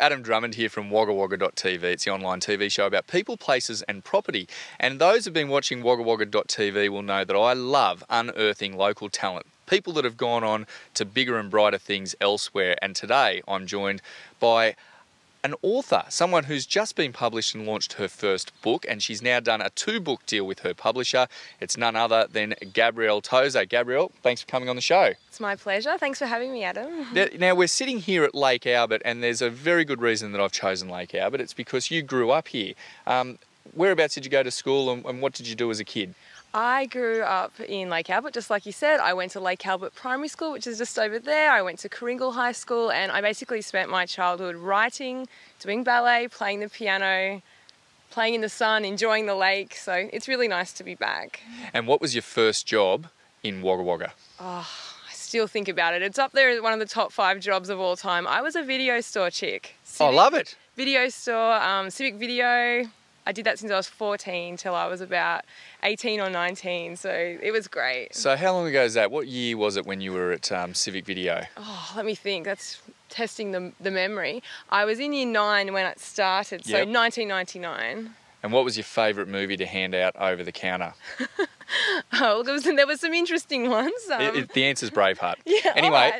Adam Drummond here from Wagga Wagga TV. It's the online TV show about people, places and property. And those who've been watching Wagga Wagga TV will know that I love unearthing local talent. People that have gone on to bigger and brighter things elsewhere. And today I'm joined by an author, someone who's just been published and launched her first book, and she's now done a 2-book deal with her publisher. It's none other than Gabrielle Tozer. Gabrielle, thanks for coming on the show. It's my pleasure. Thanks for having me, Adam. Now we're sitting here at Lake Albert, and there's a very good reason that I've chosen Lake Albert. It's because you grew up here. Whereabouts did you go to school, and what did you do as a kid? I grew up in Lake Albert, just like you said. I went to Lake Albert Primary School, which is just over there. I went to Kringle High School, and I basically spent my childhood writing, doing ballet, playing the piano, playing in the sun, enjoying the lake. So it's really nice to be back. And what was your first job in Wagga Wagga? Oh, I still think about it. It's up there as one of the top 5 jobs of all time. I was a video store chick. I love it. Video store, Civic Video. I did that since I was 14 till I was about 18 or 19, so it was great. So how long ago is that? What year was it when you were at Civic Video? Oh, let me think. That's testing the memory. I was in year 9 when it started, so 1999. And what was your favourite movie to hand out over the counter? Oh, there was some interesting ones. The answer's Braveheart. Yeah, anyway,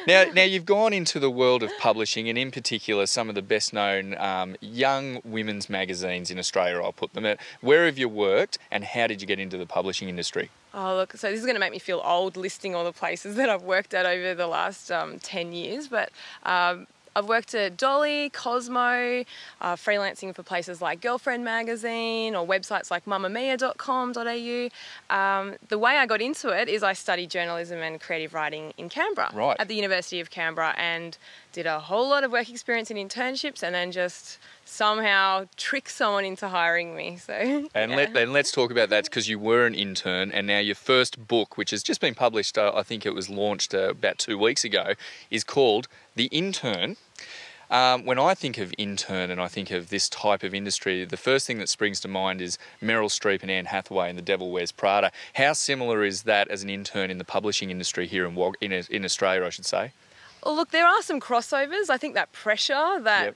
right. now you've gone into the world of publishing, and in particular some of the best known young women's magazines in Australia, I'll put them at. Where have you worked, and how did you get into the publishing industry? Oh, look, so this is going to make me feel old listing all the places that I've worked at over the last 10 years, but I've worked at Dolly, Cosmo, freelancing for places like Girlfriend magazine or websites like mamamia.com.au. The way I got into it is I studied journalism and creative writing in Canberra at the University of Canberra, and did a whole lot of work experience in internships, and then just somehow trick someone into hiring me. So let's talk about that, because you were an intern, and now your first book, which has just been published, I think it was launched about 2 weeks ago, is called The Intern. When I think of intern and I think of this type of industry, the first thing that springs to mind is Meryl Streep and Anne Hathaway in The Devil Wears Prada. How similar is that as an intern in the publishing industry here in Australia, I should say? Well, look, there are some crossovers. I think that pressure, that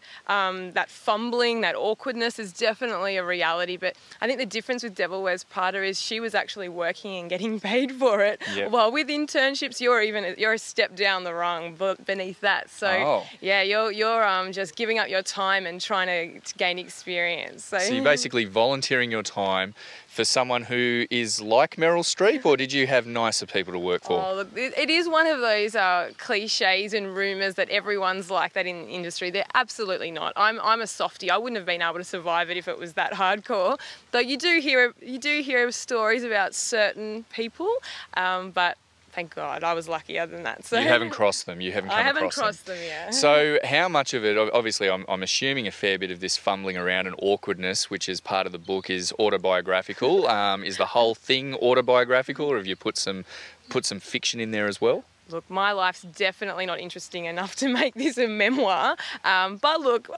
fumbling, that awkwardness is definitely a reality. But I think the difference with Devil Wears Prada is she was actually working and getting paid for it. Yep. While with internships, you're a step down the rung beneath that. So yeah, you're just giving up your time and trying to gain experience. So you're basically volunteering your time for someone who is like Meryl Streep, or did you have nicer people to work for? Oh, look, it is one of those cliches and rumours that everyone's like that in the industry. They're absolutely not. I'm a softie. I wouldn't have been able to survive it if it was that hardcore. Though you do hear stories about certain people, but thank God, I was luckier than that. So you haven't crossed them. You haven't come across them. I haven't crossed them, yeah. So how much of it, obviously I'm assuming a fair bit of this fumbling around and awkwardness, which is part of the book, is autobiographical. Is the whole thing autobiographical, or have you put some fiction in there as well? Look, my life's definitely not interesting enough to make this a memoir. But look,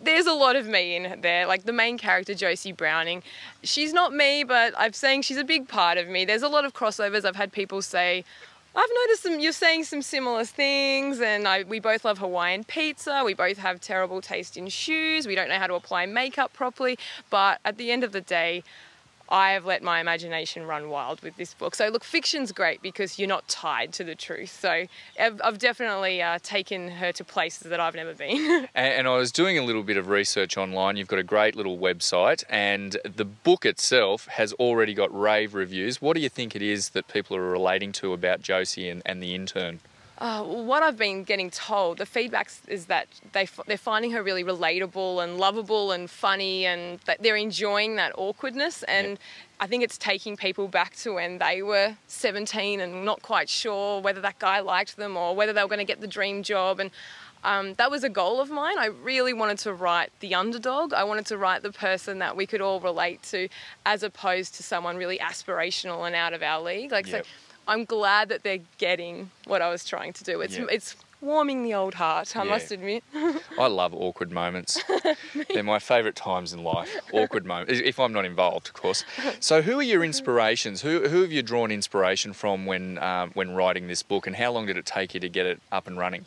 there's a lot of me in there. Like the main character, Josie Browning, she's not me, but I'm saying she's a big part of me. There's a lot of crossovers. I've had people say, I've noticed you're saying some similar things, and we both love Hawaiian pizza. We both have terrible taste in shoes. We don't know how to apply makeup properly. But at the end of the day, I have let my imagination run wild with this book. So look, fiction's great because you're not tied to the truth. So I've definitely taken her to places that I've never been. And I was doing a little bit of research online. You've got a great little website, and the book itself has already got rave reviews. What do you think it is that people are relating to about Josie and the intern? What I've been getting told, the feedback is that they're finding her really relatable and lovable and funny, and that they're enjoying that awkwardness. And I think it's taking people back to when they were 17 and not quite sure whether that guy liked them or whether they were going to get the dream job. And that was a goal of mine. I really wanted to write the underdog. I wanted to write the person that we could all relate to, as opposed to someone really aspirational and out of our league. So I'm glad that they're getting what I was trying to do. It's warming the old heart, I must admit. I love awkward moments. They're my favourite times in life, awkward moments, if I'm not involved, of course. So who are your inspirations? Who have you drawn inspiration from when writing this book, and how long did it take you to get it up and running?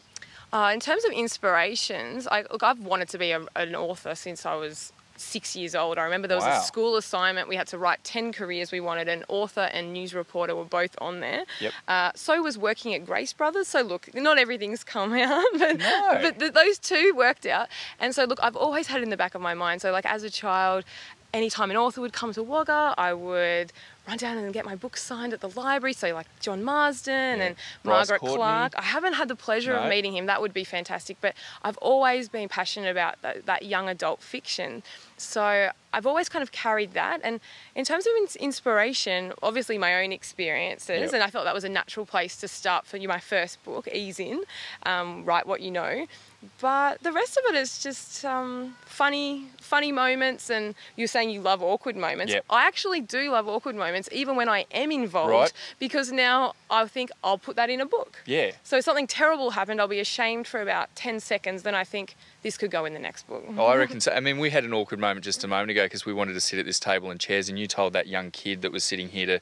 In terms of inspirations, I've wanted to be an author since I was 6 years old. I remember there was a school assignment. We had to write 10 careers we wanted. An author and news reporter were both on there. Yep. So was working at Grace Brothers. So look, not everything's come out, but those two worked out. And so look, I've always had it in the back of my mind. So like as a child, anytime an author would come to Wagga, I would run down and get my books signed at the library. So like John Marsden and Margaret Clark. I haven't had the pleasure of meeting him. That would be fantastic. But I've always been passionate about that young adult fiction. So I've always kind of carried that. And in terms of inspiration, obviously my own experiences, and I felt that was a natural place to start for my first book, Ease In, Write What You Know. But the rest of it is just funny moments. And you're saying you love awkward moments. Yep. I actually do love awkward moments, even when I am involved, because now I think I'll put that in a book. Yeah. So if something terrible happened, I'll be ashamed for about 10 seconds, then I think this could go in the next book. Oh, I reckon so. I mean, we had an awkward moment just a moment ago because we wanted to sit at this table and chairs, and you told that young kid that was sitting here to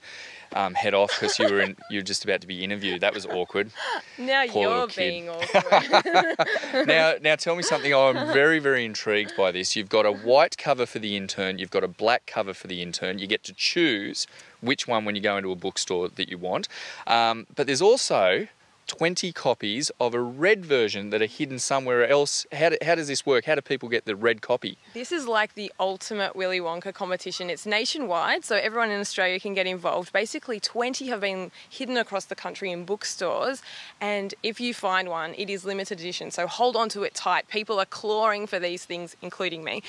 head off because you were just about to be interviewed. That was awkward. Now Poor you're being awkward. Now tell me something. I'm very, very intrigued by this. You've got a white cover for the Intern. You've got a black cover for the Intern. You get to choose which one when you go into a bookstore that you want. But there's also 20 copies of a red version that are hidden somewhere else. How does this work? How do people get the red copy? This is like the ultimate Willy Wonka competition. It's nationwide, so everyone in Australia can get involved. Basically, 20 have been hidden across the country in bookstores, and if you find one, it is limited edition, so hold on to it tight. People are clawing for these things, including me.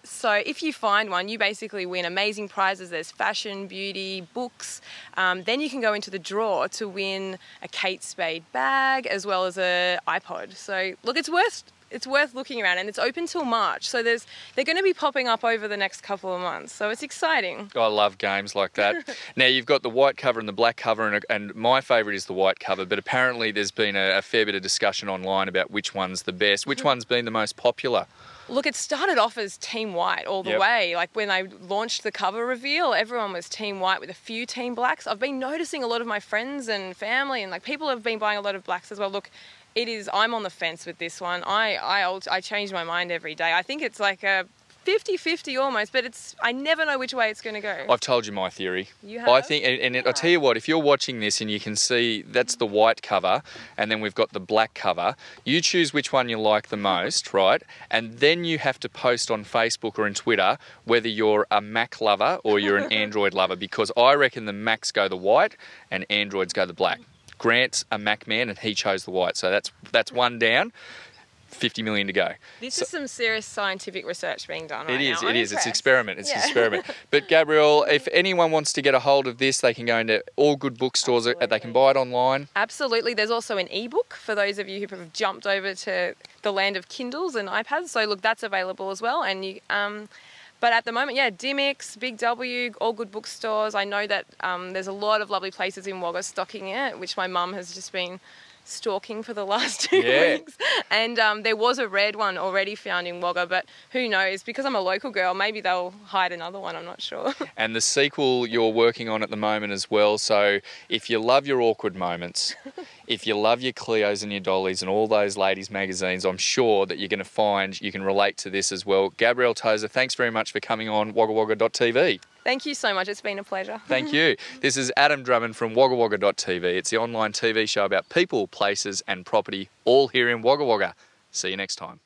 So if you find one, you basically win amazing prizes. There's fashion, beauty, books. Then you can go into the draw to win a Kate Spade bag as well as a iPod. So look, it's worth looking around, and it's open till March. So they're going to be popping up over the next couple of months. So it's exciting. I love games like that. Now you've got the white cover and the black cover, and my favourite is the white cover. But apparently there's been a fair bit of discussion online about which one's the best. Which one's been the most popular? Look, it started off as Team White all the way. Like when I launched the cover reveal, everyone was Team White with a few Team Blacks. I've been noticing a lot of my friends and family and like people have been buying a lot of blacks as well. Look, I'm on the fence with this one. I change my mind every day. I think it's like a 50-50 almost, but I never know which way it's going to go. I've told you my theory. You have? I think, I'll tell you what, if you're watching this and you can see that's the white cover and then we've got the black cover, you choose which one you like the most, right? And then you have to post on Facebook or on Twitter whether you're a Mac lover or you're an Android lover, because I reckon the Macs go the white and Androids go the black. Grant's a Mac man and he chose the white, so that's one down. 50 million to go. This is some serious scientific research being done right now. It is. It's experiment. It's experiment. But Gabrielle, if anyone wants to get a hold of this, they can go into all good bookstores. They can buy it online. Absolutely. There's also an ebook for those of you who have jumped over to the land of Kindles and iPads. So look, that's available as well. And but at the moment, Dymocks, Big W, all good bookstores. I know that there's a lot of lovely places in Wagga stocking it, which my mum has just been stalking for the last 2 weeks. And there was a red one already found in Wagga, but who knows, because I'm a local girl, maybe they'll hide another one, I'm not sure. And the sequel you're working on at the moment as well, so if you love your awkward moments, if you love your Cleos and your Dollies and all those ladies magazines, I'm sure that you're going to find you can relate to this as well. Gabrielle Tozer, thanks very much for coming on waggawagga.tv. Thank you so much. It's been a pleasure. Thank you. This is Adam Drummond from waggawagga.tv. It's the online TV show about people, places and property, all here in Wagga Wagga. See you next time.